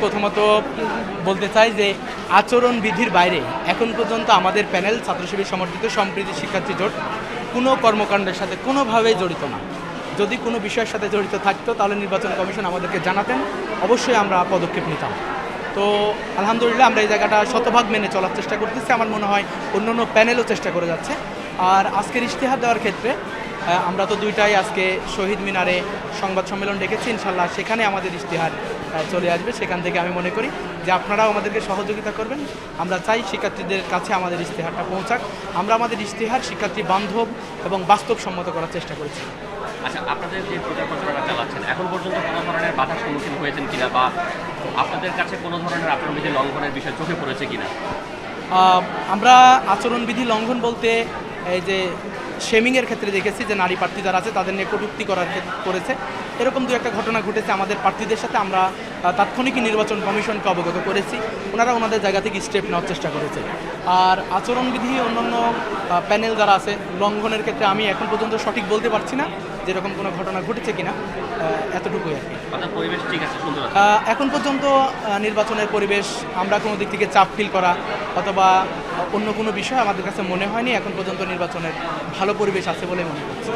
প্রথমত বলতে চাই যে আচরণবিধির বাইরে এখন পর্যন্ত আমাদের প্যানেল ছাত্রশিবির সমর্থিত সম্প্রীতি শিক্ষার্থী জোট কোনো কর্মকাণ্ডের সাথে কোনোভাবেই জড়িত না। যদি কোনো বিষয়ের সাথে জড়িত থাকতো তাহলে নির্বাচন কমিশন আমাদেরকে জানাতেন, অবশ্যই আমরা পদক্ষেপ নিতাম। তো আলহামদুলিল্লাহ আমরা এই জায়গাটা শতভাগ মেনে চলার চেষ্টা করতেছি। আমার মনে হয় অন্য অন্য প্যানেলও চেষ্টা করে যাচ্ছে। আর আজকের ইশতেহার দেওয়ার ক্ষেত্রে আমরা তো দুইটাই আজকে শহীদ মিনারে সংবাদ সম্মেলন ডেকেছি, ইনশাল্লাহ সেখানে আমাদের ইশতেহার চলে আসবে। সেখান থেকে আমি মনে করি যে আপনারাও আমাদেরকে সহযোগিতা করবেন। আমরা চাই শিক্ষার্থীদের কাছে আমাদের ইশতেহারটা পৌঁছাক। আমরা আমাদের ইশতেহার শিক্ষার্থী বান্ধব এবং বাস্তবসম্মত করার চেষ্টা করেছি। আচ্ছা, আপনাদের যে প্রচার প্রচারণা চালাচ্ছেন এখন পর্যন্ত কোনো ধরনের বাধার সম্মুখীন হয়েছেন কিনা, বা আপনাদের কাছে কোনো ধরনের আচরণবিধি লঙ্ঘনের বিষয় চোখে পড়েছে কিনা? আমরা আচরণবিধি লঙ্ঘন বলতে এই যে শেমিংয়ের ক্ষেত্রে দেখেছি যে নারী প্রার্থী যারা আছে তাদের নিয়ে কটূক্তি করেছে, এরকম দু একটা ঘটনা ঘটেছে আমাদের প্রার্থীদের সাথে। আমরা তাৎক্ষণিকই নির্বাচন কমিশনকে অবগত করেছি, ওনারা ওনাদের জায়গা থেকে স্টেপ নেওয়ার চেষ্টা করেছে। আর আচরণবিধি অন্যান্য প্যানেল যারা আছে লঙ্ঘনের ক্ষেত্রে আমি এখন পর্যন্ত সঠিক বলতে পারছি না যেরকম কোনো ঘটনা ঘটেছে কিনা, এতটুকুই আর কি। পরিবেশ ঠিক আছে, সুন্দর আছে এখন পর্যন্ত নির্বাচনের পরিবেশ আমরা কোনো দিক থেকে চাপ ফিল করা অথবা অন্য কোনো বিষয় আমাদের কাছে মনে হয়নি। এখন পর্যন্ত নির্বাচনের ভালো পরিবেশ আছে বলে মনে করছি।